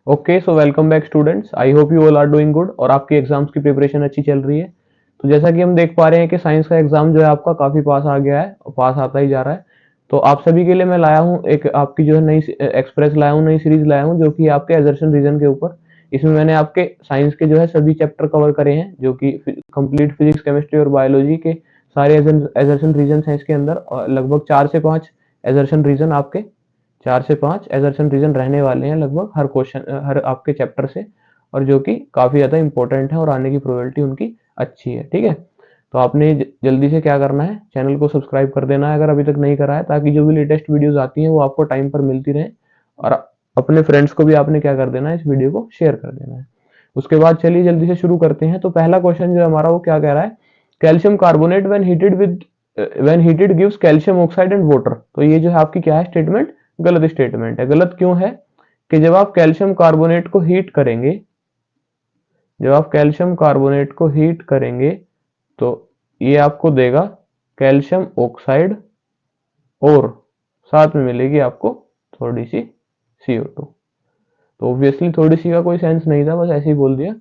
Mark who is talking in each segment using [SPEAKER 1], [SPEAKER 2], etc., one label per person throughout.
[SPEAKER 1] Okay, so welcome back students. I hope you all are doing good और आपकी exams की preparation अच्छी चल रही है। तो जैसा कि हम देख पा रहे हैं कि साइंस का एग्जाम जो है आपका काफी पास आ गया है और पास आता ही जा रहा है। तो आप सभी के लिए मैं लाया हूँ एक आपकी जो है नई एक्सप्रेस लाया हूँ, नई सीरीज लाया हूँ जो कि आपके एजर्शन रीजन के ऊपर। इसमें मैंने आपके साइंस के जो है सभी चैप्टर कवर करे हैं, जो कि कंप्लीट फिजिक्स, केमिस्ट्री और बायोलॉजी के सारे एजर्शन रीजन है इसके अंदर। और लगभग 4 से 5 एजर्शन रीजन आपके 4 से 5 एजर्शन रीजन रहने वाले हैं लगभग हर क्वेश्चन, हर आपके चैप्टर से। और जो कि काफी ज्यादा इंपॉर्टेंट है और आने की प्रोबेबिलिटी उनकी अच्छी है। ठीक है, तो आपने जल्दी से क्या करना है, चैनल को सब्सक्राइब कर देना है अगर अभी तक नहीं करा है, ताकि जो भी लेटेस्ट वीडियोस आती हैं वो आपको टाइम पर मिलती रहे। और अपने फ्रेंड्स को भी आपने क्या कर देना है, इस वीडियो को शेयर कर देना है। उसके बाद चलिए जल्दी से शुरू करते हैं। तो पहला क्वेश्चन जो हमारा वो क्या कह रहा है, calcium carbonate when heated gives calcium oxide and water. तो ये जो है आपकी क्या है स्टेटमेंट, गलत स्टेटमेंट है। गलत क्यों है कि जब आप कैल्शियम कार्बोनेट को हीट करेंगे, जब आप कैल्शियम कार्बोनेट को हीट करेंगे तो ये आपको देगा कैल्शियम ऑक्साइड और साथ में मिलेगी आपको थोड़ी सी CO2। तो ऑब्वियसली थोड़ी सी का कोई सेंस नहीं था, बस ऐसे ही बोल दिया।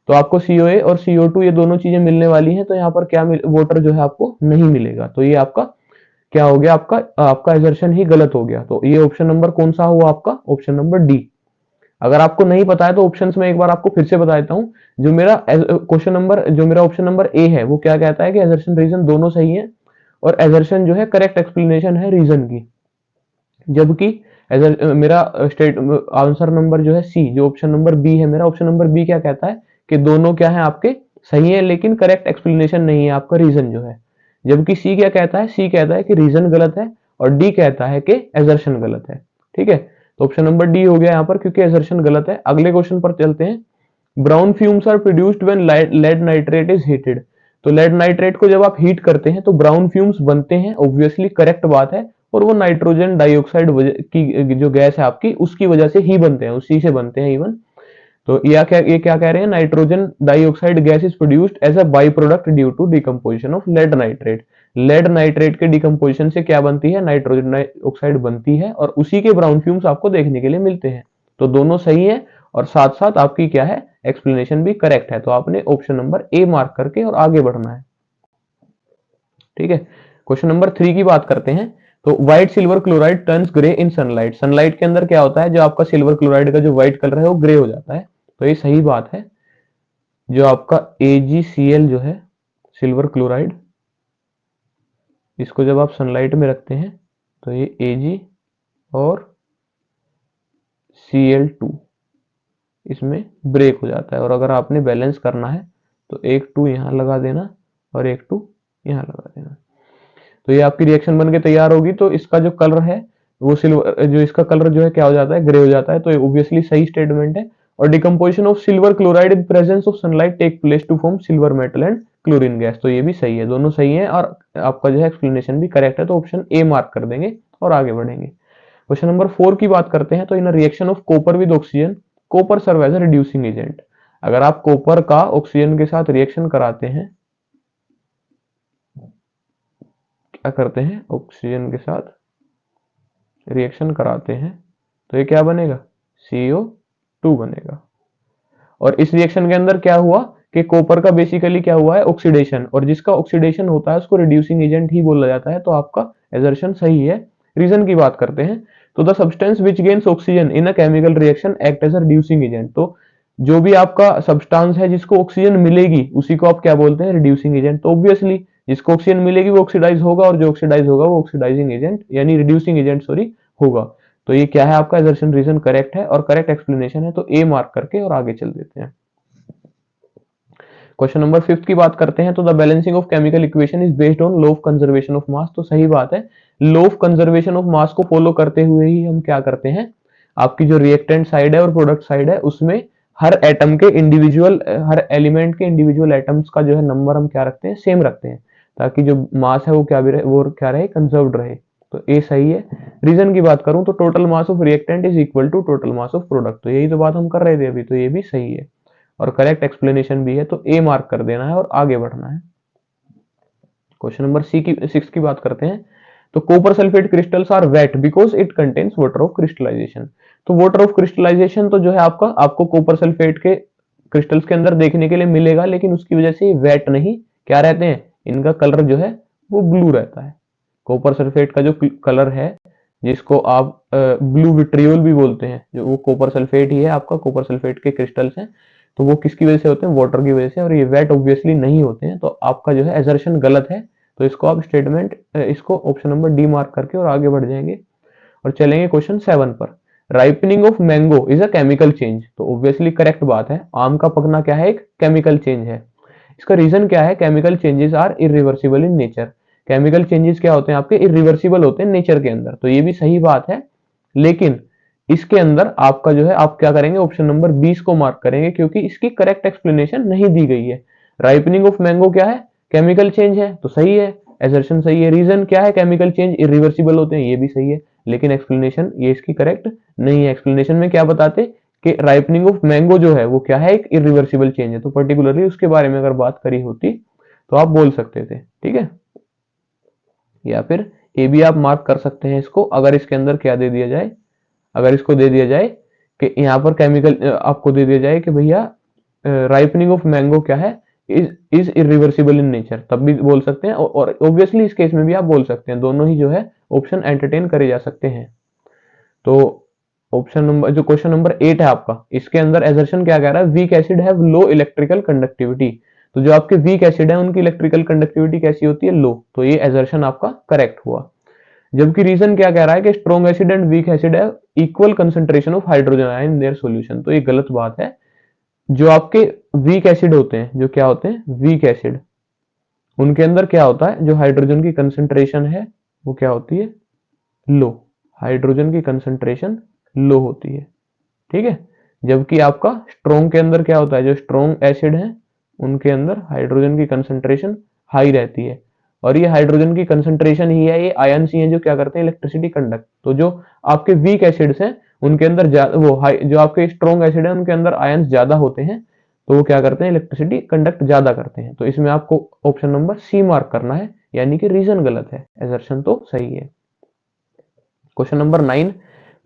[SPEAKER 1] तो आपको COA और CO2 ये दोनों चीजें मिलने वाली हैं, तो यहाँ पर क्या वाटर जो है आपको नहीं मिलेगा। तो ये आपका क्या हो गया, आपका आपका एजर्शन ही गलत हो गया। तो ये ऑप्शन नंबर कौन सा हुआ आपका, ऑप्शन नंबर डी। अगर आपको नहीं पता है तो ऑप्शंस में एक बार आपको फिर से बता देता हूं। जो मेरा क्वेश्चन नंबर, जो मेरा ऑप्शन नंबर ए है वो क्या कहता है कि एजर्शन रीजन दोनों सही है और एजर्शन जो है करेक्ट एक्सप्लेनेशन है रीजन की। जबकि मेरा स्टेट आंसर नंबर जो है सी, जो ऑप्शन नंबर बी है मेरा, ऑप्शन नंबर बी क्या कहता है कि दोनों क्या है आपके सही है, लेकिन करेक्ट एक्सप्लेनेशन नहीं है आपका रीजन जो है। जबकि सी क्या कहता है, सी कहता है कि रीजन गलत है और डी कहता है कि एजर्शन गलत है। ठीक है, तो ऑप्शन नंबर डी हो गया यहाँ पर, क्योंकि एजर्शन गलत है। अगले क्वेश्चन पर चलते हैं। Brown fumes are produced when lead nitrate is heated. तो लेड नाइट्रेट को जब आप हीट करते हैं तो ब्राउन फ्यूम्स बनते हैं, ऑब्वियसली करेक्ट बात है। और वो नाइट्रोजन डाइऑक्साइड की जो गैस है आपकी, उसकी वजह से ही बनते हैं, उसी से बनते हैं इवन। तो ये क्या कह रहे हैं, nitrogen dioxide gas is produced as a by product due to decomposition of lead nitrate. Lead nitrate के डिकम्पोजिशन से क्या बनती है, नाइट्रोजन डाइऑक्साइड बनती है और उसी के ब्राउन फ्यूम्स आपको देखने के लिए मिलते हैं। तो दोनों सही है और साथ साथ आपकी क्या है, एक्सप्लेनेशन भी करेक्ट है। तो आपने ऑप्शन नंबर ए मार्क करके और आगे बढ़ना है। ठीक है, क्वेश्चन नंबर 3 की बात करते हैं। तो white silver chloride turns grey इन सनलाइट। सनलाइट के अंदर क्या होता है, जो आपका सिल्वर क्लोराइड का जो व्हाइट कलर है वो ग्रे हो जाता है। तो ये सही बात है। जो आपका AgCl जो है सिल्वर क्लोराइड, इसको जब आप सनलाइट में रखते हैं तो ये Ag और Cl2 इसमें ब्रेक हो जाता है। और अगर आपने बैलेंस करना है तो एक 2 यहाँ लगा देना और एक 2 यहाँ लगा देना। तो ये आपकी रिएक्शन बन के तैयार होगी। तो इसका जो कलर है वो सिल्वर, जो इसका कलर जो है क्या हो जाता है, ग्रे हो जाता है। तो ये ऑब्वियसली सही स्टेटमेंट है। और decomposition of silver chloride in presence of sunlight take place to form silver metal and chlorine gas. तो ये भी सही है, दोनों सही है और आपका जो है एक्सप्लेनेशन भी करेक्ट है। तो ऑप्शन ए मार्क कर देंगे और आगे बढ़ेंगे। क्वेश्चन नंबर 4 की बात करते हैं। तो in reaction of copper with oxygen, copper serve as a reducing agent. अगर आप कॉपर का ऑक्सीजन के साथ रिएक्शन कराते हैं, क्या करते हैं, ऑक्सीजन के साथ रिएक्शन कराते हैं तो ये क्या बनेगा, CO2 बनेगा। और इस रिएक्शन के अंदर क्या हुआ कि कॉपर का बेसिकली क्या हुआ है, ऑक्सीडेशन। और जिसका ऑक्सीडेशन होता है उसको रिड्यूसिंग एजेंट ही बोला जाता है। तो आपका एजर्शन सही है। रीजन की बात करते हैं। तो the substance which gains oxygen in a chemical reaction act as a reducing agent. तो जो भी आपका सब्सटेंस है जिसको ऑक्सीजन मिलेगी उसी को आप क्या बोलते हैं, रिड्यूसिंग एजेंट। तो ऑब्वियसली जिसको ऑक्सीजन मिलेगी वो ऑक्सीडाइज होगा और जो ऑक्सीडाइज होगा वो ऑक्सीडाइजिंग एजेंट यानी रिड्यूसिंग एजेंट सॉरी होगा। तो ये क्या है आपका एजर्शन रीजन करेक्ट है और करेक्ट एक्सप्लेनेशन है। तो ए मार्क करके और आगे चल देते हैं। क्वेश्चन नंबर 5 की बात करते हैं। तो the balancing of chemical equation is based on law of conservation of mass. तो सही बात है, law of conservation of mass को फॉलो करते हुए ही हम क्या करते हैं, आपकी जो रिएक्टेंट साइड है और प्रोडक्ट साइड है उसमें हर एटम के इंडिविजुअल, हर एलिमेंट के इंडिविजुअल एटम्स का जो है नंबर हम क्या रखते हैं, सेम रखते हैं, ताकि जो मास है वो क्या भी रहे, वो क्या रहे, कंजर्व्ड रहे। तो ए सही है। रीजन की बात करूं तो total mass of reactant is equal to total mass of product. तो यही तो बात हम कर रहे थे अभी, तो ये भी सही है और करेक्ट एक्सप्लेनेशन भी है। तो ए मार्क कर देना है और आगे बढ़ना है। क्वेश्चन नंबर 6 की बात करते हैं। तो copper sulphate crystals are wet because it contains water of crystallization. तो वाटर ऑफ क्रिस्टलाइजेशन तो जो है आपका आपको कॉपर सल्फेट के क्रिस्टल्स के अंदर देखने के लिए मिलेगा, लेकिन उसकी वजह से ये वेट नहीं क्या रहते हैं, इनका कलर जो है वो ब्लू रहता है। कॉपर सल्फेट का जो कलर है, जिसको आप ब्लू विट्रियोल भी बोलते हैं, जो वो कॉपर सल्फेट ही है, आपका कॉपर सल्फेट के क्रिस्टल्स हैं, तो वो किसकी वजह से होते हैं, वाटर की वजह से, और ये वेट ऑब्वियसली नहीं होते हैं। तो आपका जो है एजर्शन गलत है। तो इसको आप स्टेटमेंट इसको ऑप्शन नंबर डी मार्क करके और आगे बढ़ जाएंगे और चलेंगे क्वेश्चन 7 पर। Ripening of mango is a chemical change, तो ऑब्वियसली करेक्ट बात है, आम का पकना क्या है, एक केमिकल चेंज है। इसका रीजन क्या है, chemical changes are irreversible in nature. Chemical changes क्या होते हैं आपके, इरिवर्सिबल होते हैं नेचर के अंदर, तो ये भी सही बात है। लेकिन इसके अंदर आपका जो है आप क्या करेंगे, ऑप्शन नंबर 20 को मार्क करेंगे, क्योंकि इसकी करेक्ट एक्सप्लेनेशन नहीं दी गई है। राइपनिंग ऑफ मैंगो क्या है, केमिकल चेंज है, तो सही है, एजर्शन सही है। रीजन क्या है, केमिकल चेंज इरिवर्सिबल होते हैं, ये भी सही है। लेकिन एक्सप्लेनेशन ये इसकी करेक्ट नहीं है। एक्सप्लेनेशन में क्या बताते कि राइपनिंग ऑफ मैंगो जो है वो क्या है, एक इरिवर्सिबल चेंज है, तो पर्टिकुलरली उसके बारे में अगर बात करी होती तो आप बोल सकते थे, ठीक है। या फिर ए भी आप मार्क कर सकते हैं इसको, अगर इसके अंदर क्या दे दिया जाए, अगर इसको दे दिया जाए कि यहाँ पर केमिकल आपको दे दिया जाए कि भैया राइपनिंग ऑफ मैंगो क्या है, इज इरिवर्सिबल इन नेचर, तब भी बोल सकते हैं, और ऑब्वियसली इस केस में भी आप बोल सकते हैं। दोनों ही जो है ऑप्शन एंटरटेन करे जा सकते हैं। तो ऑप्शन नंबर जो क्वेश्चन नंबर 8 है आपका, इसके अंदर एजर्शन क्या कह रहा है, weak acid have low electrical conductivity. तो जो आपके वीक एसिड है उनकी इलेक्ट्रिकल कंडक्टिविटी कैसी होती है, लो, तो ये एजर्शन आपका करेक्ट हुआ। जबकि रीजन क्या कह रहा है कि strong acid and weak acid है equal concentration of hydrogen ion in their solution, तो ये गलत बात है। जो आपके वीक एसिड होते हैं, जो क्या होते हैं वीक एसिड, उनके अंदर क्या होता है, जो हाइड्रोजन की कंसंट्रेशन है वो क्या होती है, लो, हाइड्रोजन की कंसंट्रेशन लो होती है, ठीक है। जबकि आपका स्ट्रॉन्ग के अंदर क्या होता है, जो स्ट्रॉन्ग एसिड है उनके अंदर हाइड्रोजन की कंसंट्रेशन हाई रहती है, और ये हाइड्रोजन की कंसंट्रेशन ही है, ये आयंस ही है जो क्या करते हैं, इलेक्ट्रिसिटी कंडक्ट। तो जो आपके वीक एसिड्स हैं उनके अंदर वो जो आपके स्ट्रॉन्ग एसिड है उनके अंदर आयंस ज्यादा होते हैं, तो वो क्या करते हैं, इलेक्ट्रिसिटी कंडक्ट ज्यादा करते हैं। तो इसमें आपको ऑप्शन नंबर सी मार्क करना है, यानी कि रीजन गलत है, एजर्शन तो सही है। Question number 9,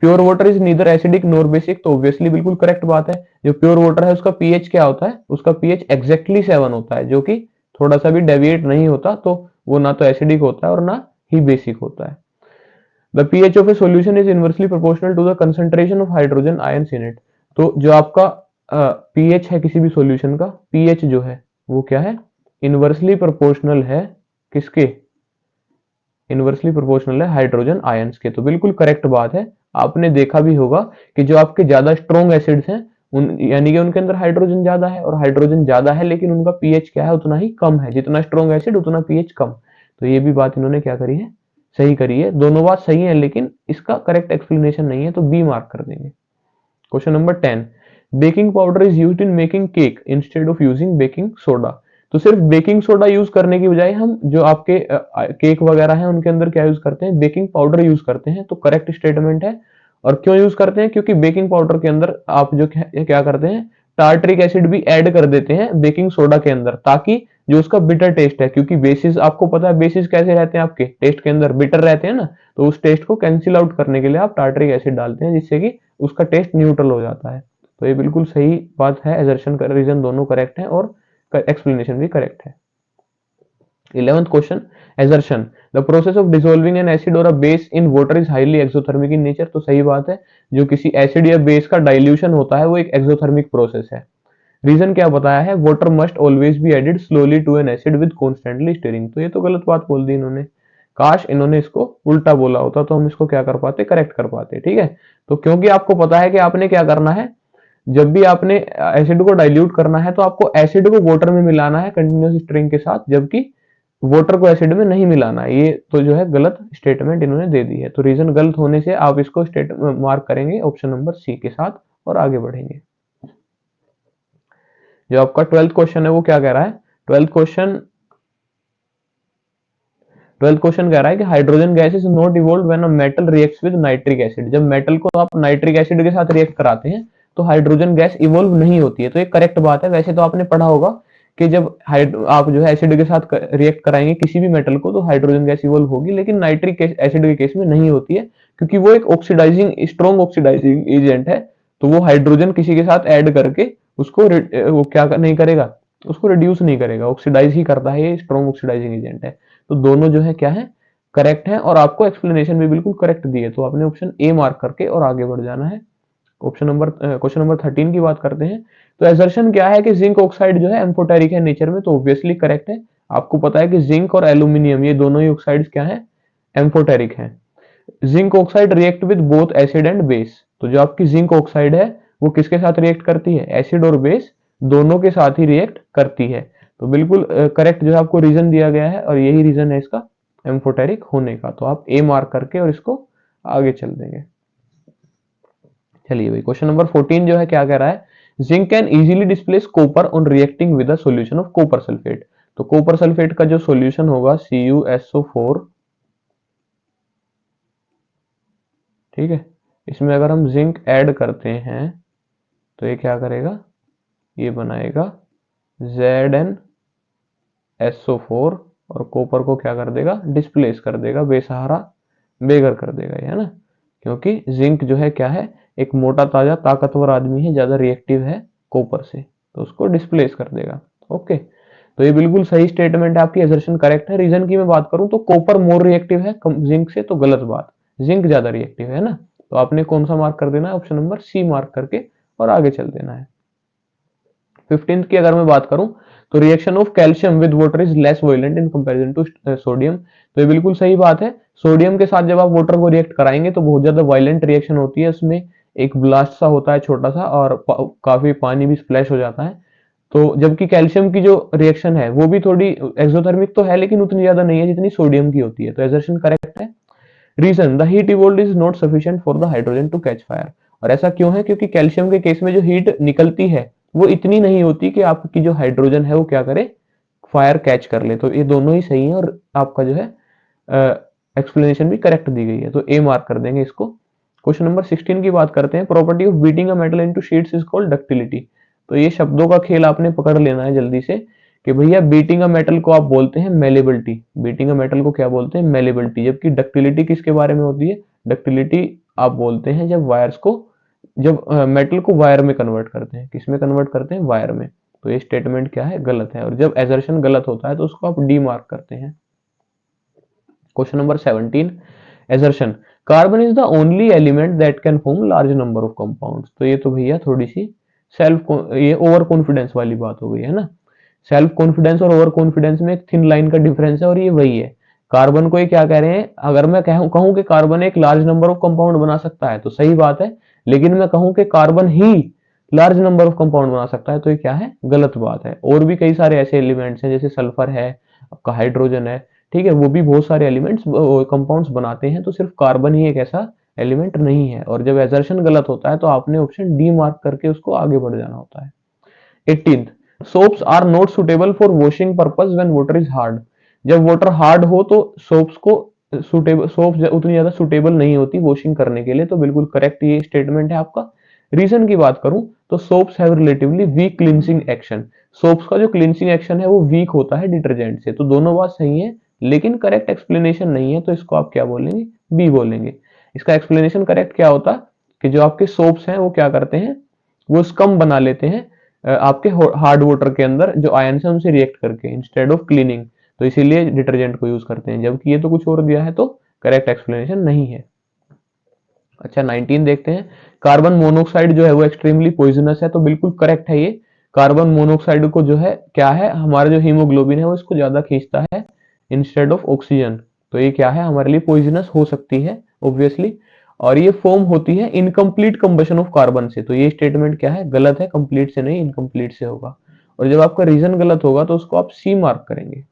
[SPEAKER 1] pure water is neither acidic nor basic, तो ऑब्वियसली बिल्कुल करेक्ट बात है। जो प्योर वाटर है उसका पीएच क्या होता है, उसका पीएच एग्जैक्टली 7 होता है, जो कि थोड़ा सा भी डेविएट नहीं होता, तो वो ना तो एसिडिक होता है और ना ही बेसिक होता है। The pH of a solution is inversely proportional to the concentration of hydrogen ions in it. तो जो आपका पीएच है किसी भी सॉल्यूशन का, पीएच जो है वो क्या है, इनवर्सली प्रोपोर्शनल है, किसके, इनवर्सली प्रोपोर्शनल है हाइड्रोजन आयंस के, तो बिल्कुल करेक्ट बात है। आपने देखा भी होगा कि जो आपके ज्यादा स्ट्रॉन्ग एसिड्स हैं उन यानी कि उनके अंदर हाइड्रोजन ज्यादा है, और हाइड्रोजन ज्यादा है लेकिन उनका पीएच क्या है, उतना ही कम है, जितना स्ट्रॉन्ग एसिड उतना पीएच कम। तो ये भी बात इन्होंने क्या करी है, सही करी है। दोनों बात सही है, लेकिन इसका करेक्ट एक्सप्लेनेशन नहीं है, तो बी मार्क कर देंगे। Question number 10, baking powder is used in making cake instead of using baking soda. तो सिर्फ बेकिंग सोडा यूज करने की बजाय हम जो आपके केक वगैरह हैं उनके अंदर क्या यूज करते हैं, बेकिंग पाउडर यूज करते हैं, तो करेक्ट स्टेटमेंट है। और क्यों यूज करते हैं, क्योंकि बेकिंग पाउडर के अंदर आप जो क्या करते हैं, टार्टरिक एसिड भी ऐड कर देते हैं बेकिंग सोडा के अंदर, ताकि जो उसका बिटर टेस्ट है, क्योंकि बेसिस आपको पता है बेसिस कैसे रहते हैं आपके टेस्ट के अंदर, बिटर रहते हैं ना, तो उस टेस्ट को कैंसिल आउट करने के लिए आप टार्टरिक एसिड डालते हैं, जिससे कि उसका टेस्ट न्यूट्रल हो जाता है। तो ये बिल्कुल सही बात है, एजर्शन का रीजन दोनों करेक्ट है और एक्सप्लेनेशन भी करेक्ट है। 11th question, assertion, the process of dissolving an acid और a base in water is highly exothermic in nature. तो सही बात है, जो किसी एसिड या बेस का डाइल्यूशन होता है वो एक एक्सोथर्मिक प्रोसेस है। रीजन क्या बताया है, water must always be added slowly to an acid with constantly stirring. तो ये तो गलत बात बोल दी इन्होंने, काश इन्होंने इसको उल्टा बोला होता तो हम इसको क्या कर पाते, करेक्ट कर पाते, ठीक है। तो क्योंकि आपको पता है कि आपने क्या करना है, जब भी आपने एसिड को डाइल्यूट करना है तो आपको एसिड को वाटर में मिलाना है कंटिन्यूअस स्ट्रिंग के साथ, जबकि वाटर को एसिड में नहीं मिलाना है। ये तो जो है गलत स्टेटमेंट इन्होंने दे दी है, तो रीजन गलत होने से आप इसको स्टेट मार्क करेंगे ऑप्शन नंबर सी के साथ और आगे बढ़ेंगे। जो आपका 12th क्वेश्चन है वो क्या कह रहा है, 12th क्वेश्चन कह रहा है कि hydrogen gas is not evolve when a metal reacts with nitric acid. जब मेटल को आप नाइट्रिक एसिड के साथ रिएक्ट कराते हैं तो हाइड्रोजन गैस इवॉल्व नहीं होती है, तो ये करेक्ट बात है। वैसे तो आपने पढ़ा होगा कि जब आप जो है एसिड के साथ रिएक्ट कराएंगे किसी भी मेटल को तो हाइड्रोजन गैस इवॉल्व होगी, लेकिन नाइट्रिक एसिड के केस में नहीं होती है, क्योंकि वो एक ऑक्सीडाइजिंग स्ट्रॉन्ग ऑक्सीडाइजिंग एजेंट है। तो वो हाइड्रोजन किसी के साथ ऐड करके उसको वो क्या नहीं करेगा, उसको रिड्यूस नहीं करेगा, ऑक्सीडाइज ही करता है, ये स्ट्रॉन्ग ऑक्सीडाइजिंग एजेंट है। तो दोनों जो है क्या है, करेक्ट है, और आपको एक्सप्लेनेशन भी बिल्कुल करेक्ट दी है, तो आपने ऑप्शन ए मार्क करके और आगे बढ़ जाना है। क्वेश्चन नंबर 13 की बात करते हैं। तो एजर्शन क्या है कि जिंक ऑक्साइड जो है एम्फोटेरिक है नेचर में, तो ऑब्वियसली करेक्ट है। आपको पता है कि जिंक और एल्यूमिनियम ये दोनों ही ऑक्साइड्स क्या है, एम्फोटेरिक हैं। Zinc oxide react with both acid and base, तो जो आपकी जिंक ऑक्साइड है वो किसके साथ रिएक्ट करती है, एसिड और बेस दोनों के साथ ही रिएक्ट करती है। तो बिल्कुल करेक्ट जो है आपको रीजन दिया गया है, और यही रीजन है इसका एम्फोटेरिक होने का। तो आप ए मार्क करके और इसको आगे चल देंगे। चलिए भाई, क्वेश्चन नंबर 14 जो है क्या कह रहा है, zinc can easily displace copper on reacting with a solution of copper sulphate. तो कॉपर सल्फेट का जो सॉल्यूशन होगा CuSO4, ठीक है, इसमें अगर हम जिंक ऐड करते हैं तो ये क्या करेगा, ये बनाएगा ZnSO4, और कॉपर को क्या कर देगा, डिस्प्लेस कर देगा, बेसहारा बेघर कर देगा, है ना। क्योंकि जिंक जो है क्या है, एक मोटा ताजा ताकतवर आदमी है, ज्यादा रिएक्टिव है कॉपर से, तो उसको डिस्प्लेस कर देगा। ओके, तो ये बिल्कुल सही स्टेटमेंट है आपकी, असर्शन करेक्ट है। रीजन की मैं बात करूं तो कॉपर मोर रिएक्टिव है जिंक से, तो गलत बात, जिंक ज्यादा रिएक्टिव है ना। तो आपने कौन सा मार्क कर देना है, ऑप्शन नंबर सी मार्क करके और आगे चल देना है। 15th की अगर मैं बात करूं तो reaction of calcium with water is less violent in comparison to sodium. तो ये बिल्कुल सही बात है, सोडियम के साथ जब आप वाटर को रिएक्ट कराएंगे तो बहुत ज्यादा वायलेंट रिएक्शन होती है, उसमें एक ब्लास्ट सा होता है छोटा सा, और काफी पानी भी स्प्लैश हो जाता है। तो जबकि कैल्शियम की जो रिएक्शन है वो भी थोड़ी एक्सोथर्मिक तो है, लेकिन उतनी ज्यादा नहीं है जितनी सोडियम की होती है। तो एजर्शन करेक्ट है। Reason, the heat evolve is not sufficient for the hydrogen to catch fire. और ऐसा क्यों है, क्योंकि कैल्शियम के केस में जो हीट निकलती है वो इतनी नहीं होती कि आपकी जो हाइड्रोजन है वो क्या करे, फायर कैच कर ले। तो ये दोनों ही सही है, और आपका जो है एक्सप्लेनेशन भी करेक्ट दी गई है, तो ए मार्क कर देंगे इसको। क्वेश्चन नंबर 16 की बात करते हैं। Property of beating a metal into sheets is called ductility. तो ये शब्दों का खेल आपने पकड़ लेना है जल्दी से, कि भैया बीटिंग अ मेटल को आप बोलते हैं मेलेबिलिटी, बीटिंग अ मेटल को क्या बोलते हैं, मेलेबिलिटी, जबकि डक्टिलिटी किसके बारे में होती है, डक्टिलिटी आप बोलते हैं जब वायर्स को, जब मेटल को वायर में कन्वर्ट करते हैं, किस में कन्वर्ट करते हैं, वायर में। तो ये स्टेटमेंट क्या है, गलत है, और जब एजर्शन गलत होता है तो उसको आप डी मार्क करते हैं। Question number 17, assertion, carbon is the only element that can form large number of compounds. तो ये तो भैया थोड़ी सी ये ओवर कॉन्फिडेंस वाली बात हो गई है ना। सेल्फ कॉन्फिडेंस और ओवर कॉन्फिडेंस में एक थिन लाइन का डिफरेंस है, और ये वही है। कार्बन को ये क्या कह रहे हैं, अगर मैं कहूं कि कार्बन एक लार्ज नंबर ऑफ कंपाउंड बना सकता है तो सही बात है, लेकिन मैं कहूं कि carbon he large number of compound बना सकता है तो ये क्या है, गलत बात है। और भी कई सारे ऐसे एलिमेंट्स हैं, जैसे सल्फर है, आपका हाइड्रोजन है, ठीक है, वो भी बहुत सारे एलिमेंट्स कंपाउंड्स बनाते हैं, तो सिर्फ कार्बन ही एक ऐसा एलिमेंट नहीं है। और जब एजर्शन गलत होता है तो आपने ऑप्शन डी मार्क करके उसको आगे बढ़ जाना होता है। 18th, soaps are not suitable for washing purpose when water is hard। जब वाटर हार्ड हो तो सोप्स को सोप्स उतनी ज्यादा सुटेबल नहीं होती वॉशिंग करने के लिए, तो बिल्कुल करेक्ट ये स्टेटमेंट है आपका। रीजन की बात करूं तो soaps have relatively weak cleansing action, soaps का जो क्लींजिंग एक्शन है वो वीक होता है डिटर्जेंट से। तो दोनों बात सही है, लेकिन करेक्ट एक्सप्लेनेशन नहीं है, तो इसको आप क्या बोलेंगे, बी बोलेंगे। इसका एक्सप्लेनेशन करेक्ट क्या होता कि जो आपके सोप्स हैं वो क्या करते हैं, वो स्कम बना लेते हैं आपके हार्ड वाटर के अंदर, जो आयन है उनसे रिएक्ट करके, इंस्टेड ऑफ क्लीनिंग। तो इसीलिए डिटर्जेंट को यूज करते हैं, जबकि ये तो कुछ और दिया है, तो करेक्ट एक्सप्लेनेशन नहीं है। अच्छा, 19 देखते हैं। कार्बन मोनोऑक्साइड जो है वो एक्सट्रीमली पॉइजनस है, तो बिल्कुल करेक्ट है ये। कार्बन मोनोऑक्साइड को जो है क्या है, हमारा जो हीमोग्लोबिन है वो इसको ज्यादा खींचता है इंस्टेड ऑफ ऑक्सीजन। तो ये क्या है, हमारे लिए पॉइजनस हो सकती है ऑब्वियसली। और ये फॉर्म होती है इनकम्प्लीट कंबशन ऑफ कार्बन से। तो ये स्टेटमेंट क्या है, गलत है, कंप्लीट से नहीं इनकम्प्लीट से होगा। और जब आपका रीजन गलत होगा तो उसको आप सी मार्क करेंगे।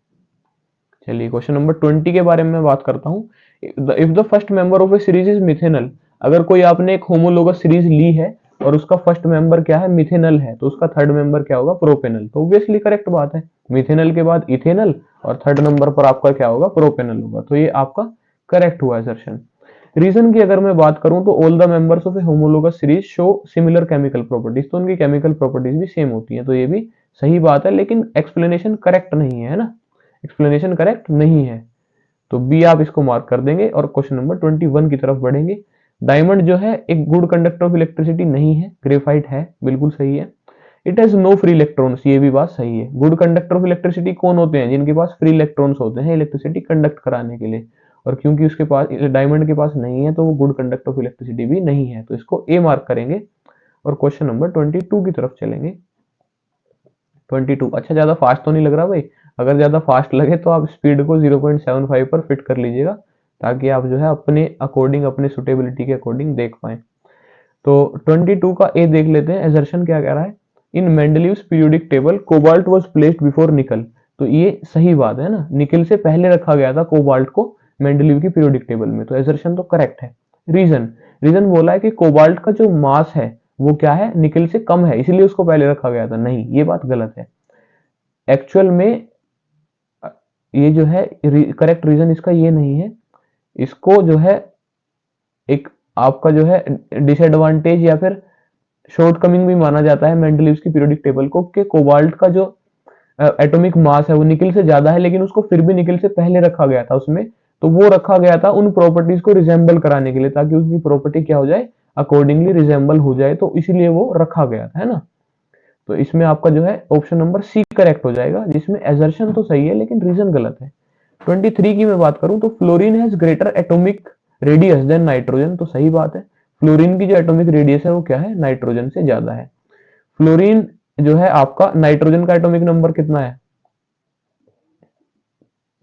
[SPEAKER 1] चलिए, क्वेश्चन नंबर 20 के बारे में बात करता हूँ। If the first member of A series is methanal, अगर कोई आपने एक होमोलोगस सीरीज ली है और उसका फर्स्ट मेंबर क्या है, मिथेनल है, तो उसका थर्ड मेंबर क्या होगा, प्रोपेनल। तो ऑब्वियसली करेक्ट बात है, मिथेनल के बाद इथेनल और थर्ड नंबर पर आपका क्या होगा, प्रोपेनल होगा। तो ये आपका करेक्ट हुआ असर्शन। रीजन की अगर मैं बात करूं तो all the members of A homologous series show similar chemical properties, तो उनकी केमिकल प्रॉपर्टीज भी सेम होती हैं, तो ये भी सही बात है, लेकिन एक्सप्लेनेशन करेक्ट नहीं है ना, एक्सप्लेनेशन करेक्ट नहीं है। तो बी आप इसको मार्क कर देंगे और क्वेश्चन नंबर 21 की तरफ बढ़ेंगे। डायमंड जो है एक गुड कंडक्टर ऑफ इलेक्ट्रिसिटी नहीं है, ग्रेफाइट है, बिल्कुल सही है। It has no free electrons, ये भी बात सही है। गुड कंडक्टर ऑफ इलेक्ट्रिसिटी कौन होते हैं? जिनके पास फ्री इलेक्ट्रॉन्स होते हैं इलेक्ट्रिसिटी कंडक्ट कराने के लिए, और क्योंकि उसके पास डायमंड के पास नहीं है तो वो गुड कंडक्टर ऑफ इलेक्ट्रिसिटी भी नहीं है, तो इसको ए मार्क करेंगे और क्वेश्चन नंबर 22 की तरफ चलेंगे। 22 अच्छा, ज्यादा फास्ट तो नहीं लग रहा भाई? अगर ज्यादा फास्ट लगे तो आप स्पीड को 0.75 पर फिट कर लीजिएगा, ताकि आप जो है अपने अकॉर्डिंग, अपने सुटेबिलिटी के अकॉर्डिंग देख पाए। तो 22 का ए देख लेते हैं। एजर्शन क्या कह रहा है? In Mendeleev's periodic table cobalt was placed before nickel. तो ये सही बात है ना, निकल से पहले रखा गया था कोबाल्ट को मेंडलीव की पीरियोडिक टेबल में, तो एजर्शन तो करेक्ट है। रीजन, रीजन बोला है कि कोबाल्ट का जो मास है वो क्या है, निकल से कम है, इसलिए उसको पहले रखा गया था। नहीं, ये बात गलत है। एक्चुअल में ये जो है करेक्ट रीजन इसका ये नहीं है, इसको जो है एक आपका जो है डिसएडवांटेज या फिर शॉर्टकमिंग भी माना जाता है मेंडलीव्स की पीरियोडिक टेबल को, कि कोबाल्ट का जो एटॉमिक मास है वो निकल से ज्यादा है, लेकिन उसको फिर भी निकल से पहले रखा गया था उसमें। तो वो रखा गया था उन प्रॉपर्टीज को रिजेंबल कराने के लिए, ताकि उसकी प्रॉपर्टी क्या हो जाए, अकॉर्डिंगली रिजेंबल हो जाए, तो इसीलिए वो रखा गया था, है ना। तो इसमें आपका जो है ऑप्शन नंबर सी करेक्ट हो जाएगा, जिसमें एजर्शन तो सही है लेकिन रीजन गलत है। 23 की मैं बात करूं तो fluorine has greater atomic radius than nitrogen, तो सही बात है। फ्लोरीन की जो एटॉमिक रेडियस है वो क्या है, नाइट्रोजन से ज्यादा है। फ्लोरीन जो है आपका, नाइट्रोजन का एटॉमिक नंबर कितना है?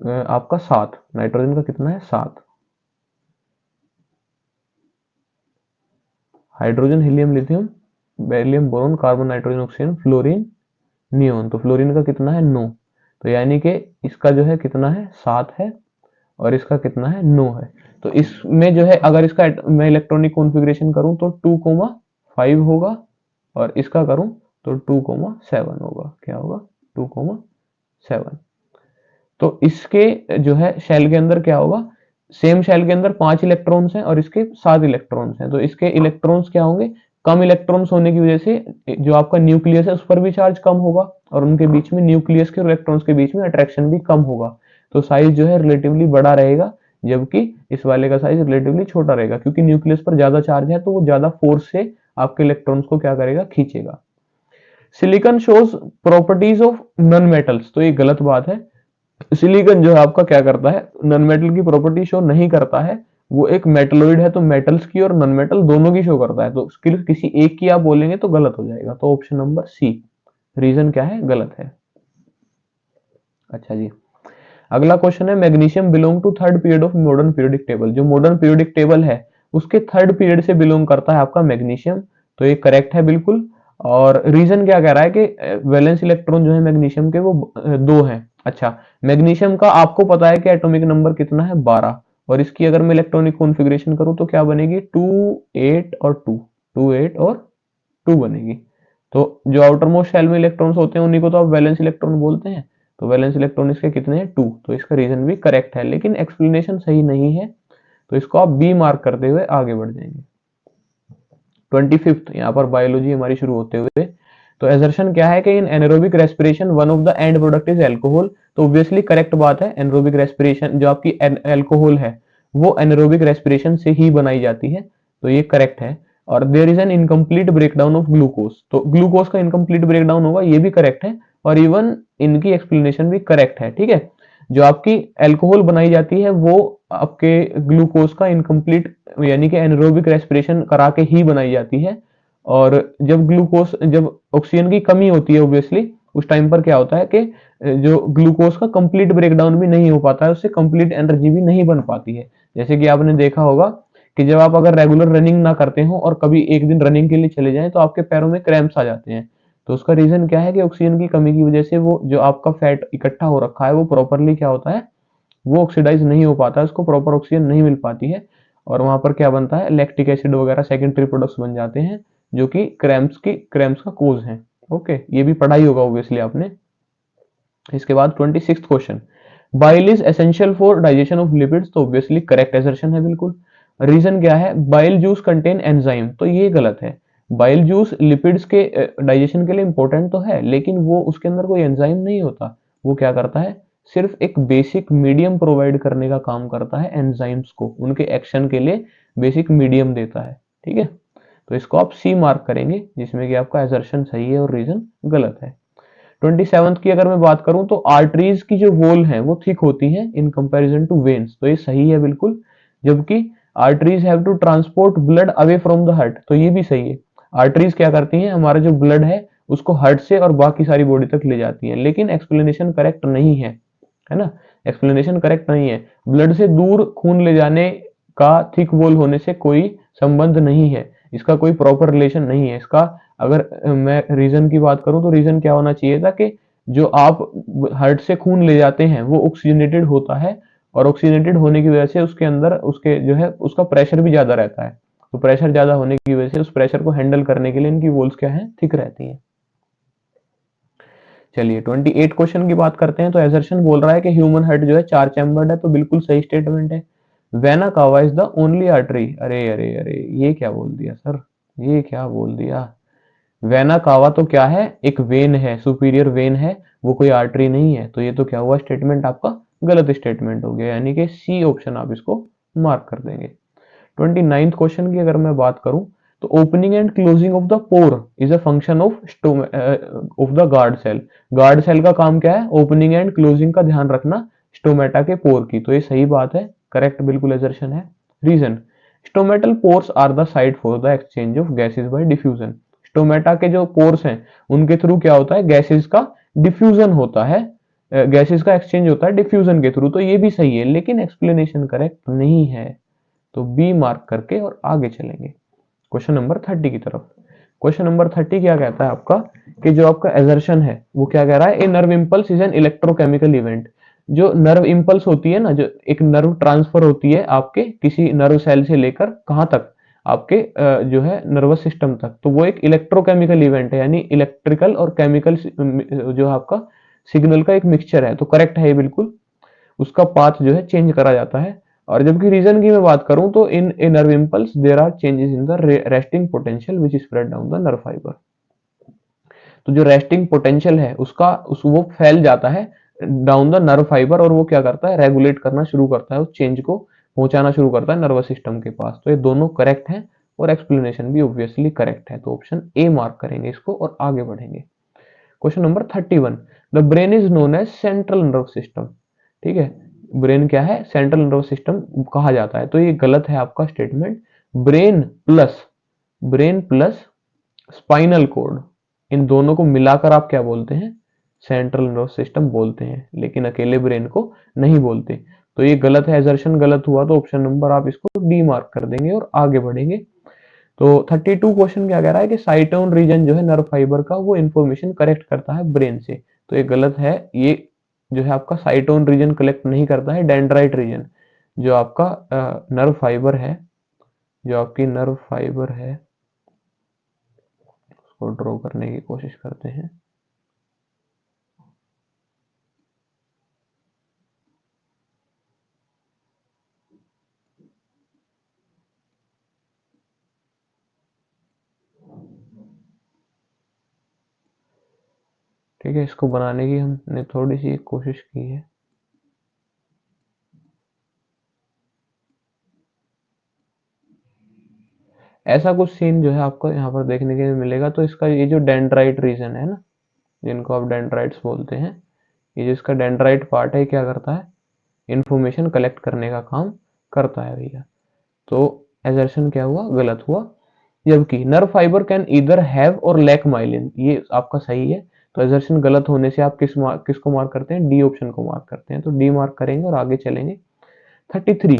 [SPEAKER 1] आपका 7। नाइट्रोजन का कितना है? 7। Hydrogen, helium, lithium, beryllium, boron, carbon, nitrogen, oxygen, fluorine, neon. तो फ्लोरीन का कितना है? 9। तो यानी कि इसका जो है कितना है? 7 है, और इसका कितना है? 9 है। तो इसमें जो है अगर इसका मैं इलेक्ट्रॉनिक कॉन्फ़िगरेशन करूं तो 2,5 होगा, और इसका करूं तो 2,7 होगा। क्या होगा? 2,7। तो इसके जो है शेल के अंदर क्या होगा, सेम शेल के अंदर 5 इलेक्ट्रॉन्स हैं और इसके 7 इलेक्ट्रॉन्स हैं, तो इसके इलेक्ट्रॉन्स क्या होंगे, कम इलेक्ट्रॉन्स होने की वजह से जो आपका न्यूक्लियस है उस पर भी चार्ज कम होगा, और उनके बीच में, न्यूक्लियस के और इलेक्ट्रॉन्स के बीच में अट्रैक्शन भी कम होगा, तो साइज जो है रिलेटिवली बड़ा रहेगा, जबकि इस वाले का साइज रिलेटिवली छोटा रहेगा, क्योंकि न्यूक्लियस पर ज्यादा चार्ज है तो वो ज्यादा फोर्स से आपके इलेक्ट्रॉन्स को क्या करेगा, खींचेगा। Silicon shows properties of non metals, तो ये गलत बात है। सिलिकॉन जो है आपका क्या करता है, नॉन मेटल की प्रॉपर्टी शो नहीं करता है। वो एक मेटलॉइड है, तो मेटल्स की और नॉन मेटल दोनों की शो करता है, तो किसी एक की आप बोलेंगे तो गलत हो जाएगा। तो ऑप्शन नंबर सी, रीजन क्या है, गलत है। अच्छा जी, अगला क्वेश्चन है, magnesium belong to third period of modern periodic table. जो मॉडर्न पीरियोडिक टेबल है उसके थर्ड पीरियड से बिलोंग करता है आपका मैग्नीशियम, तो ये करेक्ट है बिल्कुल। और रीजन क्या कह रहा है कि वैलेंस इलेक्ट्रॉन जो है मैग्नीशियम के वो 2 हैं। अच्छा, मैग्नीशियम का आपको पता है कि एटॉमिक नंबर कितना है, 12, और इसकी अगर मैं इलेक्ट्रॉनिक कॉन्फ़िगरेशन करूं तो क्या बनेगी, 2 8 और 2, 2 8 और 2 बनेगी। तो जो आउटर मोस्ट शेल में इलेक्ट्रॉन्स होते हैं उन्हीं को तो आप वैलेंस इलेक्ट्रॉन बोलते हैं, तो वैलेंस इलेक्ट्रॉन इसके कितने हैं, 2, तो इसका रीजन भी करेक्ट है, लेकिन एक्सप्लेनेशन सही नहीं है, तो इसको आप बी मार्क करते हुए आगे बढ़ जाएंगे। 25 यहाँ पर बायोलॉजी हमारी शुरू होते हुए, तो एजर्शन क्या है कि इन anaerobic respiration one of the end product is alcohol, तो ऑब्वियसली करेक्ट बात है। एनारोबिक रेस्पिरेशन जो आपकी एल्कोहल है वो एनारोबिक रेस्पिरेशन से ही बनाई जाती है, तो ये करेक्ट है। और there is an incomplete breakdown of glucose, तो ग्लूकोज का इनकम्प्लीट ब्रेकडाउन होगा, ये भी करेक्ट है, और इवन इनकी एक्सप्लेनेशन भी करेक्ट है। ठीक है, जो आपकी एल्कोहल बनाई जाती है वो आपके ग्लूकोज का इनकम्प्लीट यानी कि एनारोबिक रेस्पिरेशन करा के ही बनाई जाती है। और जब ऑक्सीजन की कमी होती है ऑब्वियसली उस टाइम पर क्या होता है कि जो ग्लूकोज का कंप्लीट ब्रेकडाउन भी नहीं हो पाता है, उससे कंप्लीट एनर्जी भी नहीं बन पाती है। जैसे कि आपने देखा होगा कि जब आप अगर रेगुलर रनिंग ना करते हो और कभी एक दिन रनिंग के लिए चले जाएं तो आपके पैरों में क्रैम्प्स आ जाते हैं, तो उसका रीजन क्या है कि ऑक्सीजन की कमी की वजह से वो जो आपका फैट इकट्ठा हो रखा है वो प्रॉपरली क्या होता है, वो ऑक्सीडाइज नहीं हो पाता है, उसको प्रॉपर ऑक्सीजन नहीं मिल पाती है, और वहां पर क्या बनता है, लैक्टिक एसिड वगैरह सेकेंडरी प्रोडक्ट्स बन जाते हैं, जो कि क्रैम्प्स का कोज है। ओके, ये भी पढ़ाई होगा ऑब्वियसली आपने। इसके बाद 26 question, bile is essential for digestion of lipids, तो ऑब्वियसली करेक्ट असर्शन है बिल्कुल। रीजन क्या है, बाइल जूस कंटेन एंजाइम, तो ये गलत है। बाइल जूस लिपिड्स के डाइजेशन के लिए इंपॉर्टेंट तो है, लेकिन वो उसके अंदर कोई एंजाइम नहीं होता। वो क्या करता है, सिर्फ एक बेसिक मीडियम प्रोवाइड करने का काम करता है एंजाइम्स को, उनके एक्शन के लिए बेसिक मीडियम देता है। ठीक है, तो इसको आप सी मार्क करेंगे, जिसमें कि आपका एजर्शन सही है और रीजन गलत है। 27th की अगर मैं बात करूं तो आर्टरीज की जो वॉल है वो थिक होती है इन कंपैरिजन टू वेन्स, तो ये सही है बिल्कुल। जबकि arteries have to transport blood away from the heart, तो ये भी सही है। आर्टरीज क्या करती हैं, हमारा जो ब्लड है उसको हार्ट से और बाकी सारी बॉडी तक ले जाती है, लेकिन एक्सप्लेनेशन करेक्ट नहीं है ना, एक्सप्लेनेशन करेक्ट नहीं है। ब्लड से दूर खून ले जाने का थिक वॉल होने से कोई संबंध नहीं है, इसका कोई प्रॉपर रिलेशन नहीं है। इसका अगर मैं रीजन की बात करूं तो रीजन क्या होना चाहिए था कि जो आप हार्ट से खून ले जाते हैं वो ऑक्सीजनेटेड होता है, और ऑक्सीजनेटेड होने की वजह से उसके अंदर उसके जो है उसका प्रेशर भी ज्यादा रहता है, तो प्रेशर ज्यादा होने की वजह से उस प्रेशर को हैंडल करने के लिए इनकी वॉल्स क्या है, थिक रहती हैं। चलिए 28 क्वेश्चन की बात करते हैं। तो एजर्शन बोल रहा है कि ह्यूमन हार्ट जो है 4 चैम्बर्ड है, तो बिल्कुल सही स्टेटमेंट है। Vena cava is the only artery, अरे अरे अरे ये क्या बोल दिया सर, ये क्या बोल दिया। वेना कावा तो क्या है, एक वेन है, सुपीरियर वेन है, वो कोई आर्टरी नहीं है। तो ये तो क्या हुआ, स्टेटमेंट आपका गलत स्टेटमेंट हो गया, यानी कि सी ऑप्शन आप इसको मार्क कर देंगे। 29th क्वेश्चन की अगर मैं बात करूं तो opening and closing of the pore is a function of the guard cell. Guard cell का काम क्या है, ओपनिंग एंड क्लोजिंग का ध्यान रखना स्टोमेटा के पोर की, तो ये सही बात है, करेक्ट बिल्कुल एजर्शन है। Reason, stomatal pores are the site for the exchange of gases by diffusion. Stomata के जो पोर्स हैं उनके थ्रू क्या होता है, गैसेज का डिफ्यूजन होता है, गैसेज का एक्सचेंज होता है डिफ्यूजन के थ्रू, तो ये भी सही है, लेकिन एक्सप्लेनेशन करेक्ट नहीं है, तो बी मार्क करके और आगे चलेंगे क्वेश्चन नंबर 30 की तरफ। क्वेश्चन नंबर 30 क्या कहता है आपका, कि जो आपका एजर्शन है वो क्या कह रहा है, ए nerve impulse is an electrochemical event. जो नर्व इंपल्स होती है ना, जो एक नर्व ट्रांसफर होती है आपके किसी नर्व सेल से लेकर कहां तक, आपके जो है नर्वस सिस्टम तक, तो वो एक इलेक्ट्रोकेमिकल इवेंट है, यानी इलेक्ट्रिकल और केमिकल जो आपका सिग्नल का एक मिक्सचर है, तो करेक्ट है ये बिल्कुल। उसका पाथ जो है चेंज करा जाता है। और जबकि रीजन की मैं बात करूं तो in a nerve impulse there are changes in the resting potential which spread down the nerve fibre. तो जो रेस्टिंग पोटेंशियल है उसका वो फैल जाता है डाउन द नर्व फाइबर, और वो क्या करता है, रेगुलेट करना शुरू करता है, उस चेंज को पहुंचाना शुरू करता है नर्वस सिस्टम के पास। तो ये दोनों करेक्ट है और एक्सप्लेनेशन भी ऑब्वियसली करेक्ट है, तो ऑप्शन ए मार्क करेंगे इसको और आगे बढ़ेंगे। Question number 31, the brain is known as central nerve system. ठीक है, ब्रेन क्या है, सेंट्रल नर्व सिस्टम कहा जाता है, तो ये गलत है आपका statement. Brain plus brain plus spinal cord, इन दोनों को मिलाकर आप क्या बोलते हैं, सेंट्रल नर्व सिस्टम बोलते हैं, लेकिन अकेले ब्रेन को नहीं बोलते। तो ये गलत है, एजर्शन गलत हुआ, तो ऑप्शन नंबर आप इसको डी मार्क कर देंगे और आगे बढ़ेंगे। तो 32 क्वेश्चन क्या कह रहा है कि साइटोन रीजन जो है नर्व फाइबर का वो इंफॉर्मेशन कलेक्ट करता है ब्रेन से, तो ये गलत है। ये जो है आपका साइटोन रीजन कलेक्ट नहीं करता है, डेंड्राइट रीजन जो आपका नर्व फाइबर है, जो आपकी नर्व फाइबर है उसको ड्रॉ करने की कोशिश करते हैं। ठीक है, इसको बनाने की हमने थोड़ी सी कोशिश की है। ऐसा कुछ सीन जो है आपको यहाँ पर देखने के लिए मिलेगा। तो इसका ये जो डेंड्राइट रीजन है ना, जिनको आप डेंड्राइट्स बोलते हैं, ये जो इसका डेंड्राइट पार्ट है क्या करता है, इंफॉर्मेशन कलेक्ट करने का काम करता है भैया। तो एजर्शन क्या हुआ, गलत हुआ। जबकि nerve fibre can either have और लैक माइलिन, ये आपका सही है। तो एजर्शन गलत होने से आप किसको मार्क करते हैं, डी ऑप्शन को मार्क करते हैं, तो डी मार्क करेंगे और आगे चलेंगे। 33,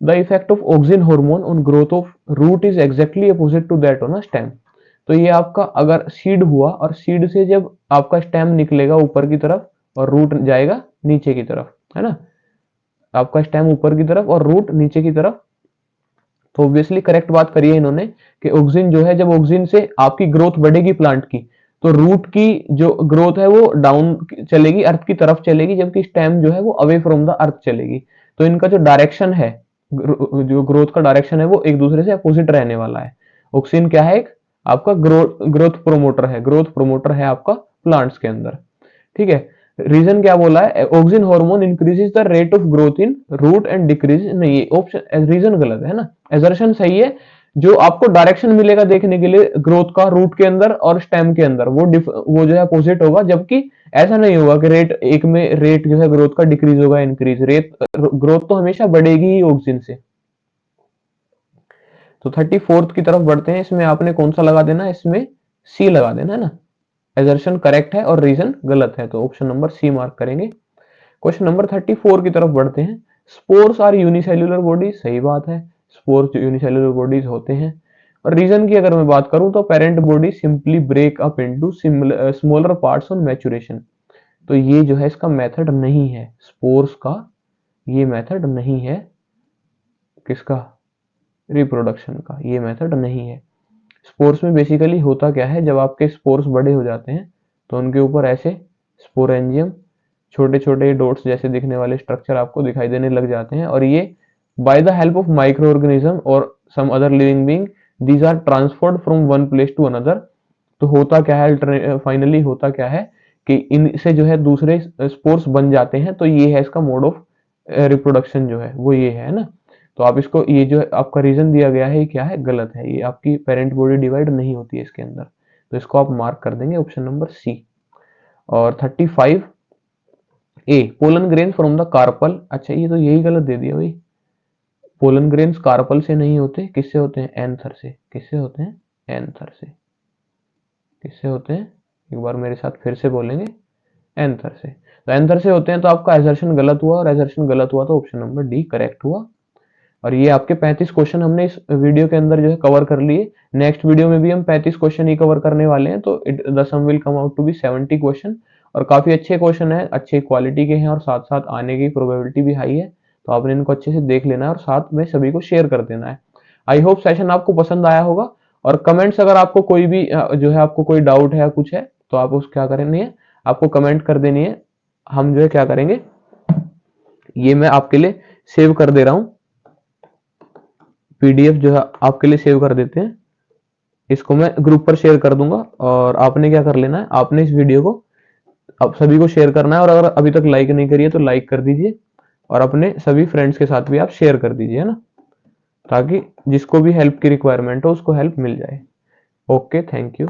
[SPEAKER 1] the effect of auxin hormone on growth of root is exactly opposite to that on a stem. तो ये आपका अगर सीड हुआ और सीड से जब आपका स्टेम निकलेगा ऊपर की तरफ और रूट जाएगा नीचे की तरफ, है ना, आपका स्टेम ऊपर की तरफ और रूट नीचे की तरफ, तो ऑब्वियसली करेक्ट बात करी है इन्होंने कि ऑक्सिन जो है, जब ऑक्सिन से आपकी ग्रोथ बढ़ेगी प्लांट की, तो रूट की जो ग्रोथ है वो डाउन चलेगी, अर्थ की तरफ चलेगी, जबकि स्टेम जो है वो अवे फ्रॉम द अर्थ चलेगी। तो इनका जो डायरेक्शन है, जो ग्रोथ का डायरेक्शन है वो एक दूसरे से अपोजिट रहने वाला है। ऑक्सिन क्या है, एक आपका ग्रोथ प्रोमोटर है, ग्रोथ प्रोमोटर है आपका प्लांट्स के अंदर। ठीक है, रीजन क्या बोला है, auxin hormone increases the rate of growth in root and decrease नहीं, ऑप्शन रीजन गलत है ना, एजर्शन सही है। जो आपको डायरेक्शन मिलेगा देखने के लिए ग्रोथ का रूट के अंदर और स्टेम के अंदर, वो जो है अपोजिट होगा, जबकि ऐसा नहीं होगा कि रेट एक में रेट जो है ग्रोथ का डिक्रीज होगा इंक्रीज, रेट ग्रोथ तो हमेशा बढ़ेगी ही ऑक्सिन से। तो 34th की तरफ बढ़ते हैं, इसमें आपने कौन सा लगा देना, इसमें सी लगा देना है ना, एजर्शन करेक्ट है और रीजन गलत है, तो ऑप्शन नंबर सी मार्क करेंगे। क्वेश्चन नंबर 34 की तरफ बढ़ते हैं। स्पोर्स आर यूनिसेल्युलर बॉडी, सही बात है, स्पोर्स यूनिसेल्युलर बॉडीज होते हैं। और रीजन की अगर मैं बात करूं तो parent body simply break up into smaller parts on maturation, तो ये जो है इसका मेथड नहीं है, स्पोर्स का ये मेथड नहीं है, किसका, रिप्रोडक्शन का ये मेथड नहीं है। स्पोर्स में बेसिकली होता क्या है, जब आपके स्पोर्स बड़े हो जाते हैं तो उनके ऊपर ऐसे स्पोरेंजियम छोटे छोटे डॉट्स जैसे दिखने वाले स्ट्रक्चर आपको दिखाई देने लग जाते हैं, और ये by the help of microorganism और some other living being these are transferred from one place to another. तो होता क्या है, फाइनली होता क्या है कि इनसे जो है दूसरे स्पोर्स बन जाते हैं, तो ये है इसका मोड ऑफ रिप्रोडक्शन जो है वो ये है ना। तो आप इसको, ये जो आपका रीजन दिया गया है ये क्या है, गलत है, ये आपकी पेरेंट बॉडी डिवाइड नहीं होती है इसके अंदर, तो इसको आप मार्क कर देंगे ऑप्शन नंबर सी। और 35 A, pollen grain from the carpel, अच्छा ये तो यही गलत दे दिया भाई, पोलन ग्रेन्स कार्पल से नहीं होते, किससे होते हैं, एंथर से, किससे होते हैं, एंथर से, किससे होते हैं, एक बार मेरे साथ फिर से बोलेंगे, एंथर से, तो एंथर से होते हैं, तो आपका एजर्शन गलत हुआ, और एजर्शन गलत हुआ तो ऑप्शन नंबर डी करेक्ट हुआ। और ये आपके 35 क्वेश्चन हमने इस वीडियो के अंदर जो है कवर कर लिए। नेक्स्ट वीडियो में भी हम 35 क्वेश्चन ही कवर करने वाले हैं, तो the sum will come out to be 70 question, और काफी अच्छे क्वेश्चन है, अच्छे क्वालिटी के हैं, और साथ साथ आने की प्रोबेबिलिटी भी हाई है, तो आपने इनको अच्छे से देख लेना है और साथ में सभी को शेयर कर देना है। आई होप सेशन आपको पसंद आया होगा, और कमेंट्स अगर आपको कोई भी जो है आपको कोई डाउट है या कुछ है, तो आप उस क्या करनी है, आपको कमेंट कर देनी है, हम जो है क्या करेंगे, ये मैं आपके लिए सेव कर दे रहा हूँ, पीडीएफ जो है आपके लिए सेव कर देते हैं, इसको मैं ग्रुप पर शेयर कर दूंगा, और आपने क्या कर लेना है, आपने इस वीडियो को अब सभी को शेयर करना है, और अगर अभी तक लाइक नहीं करिए तो लाइक कर दीजिए, और अपने सभी फ्रेंड्स के साथ भी आप शेयर कर दीजिए, है ना, ताकि जिसको भी हेल्प की रिक्वायरमेंट हो उसको हेल्प मिल जाए। Okay, thank you.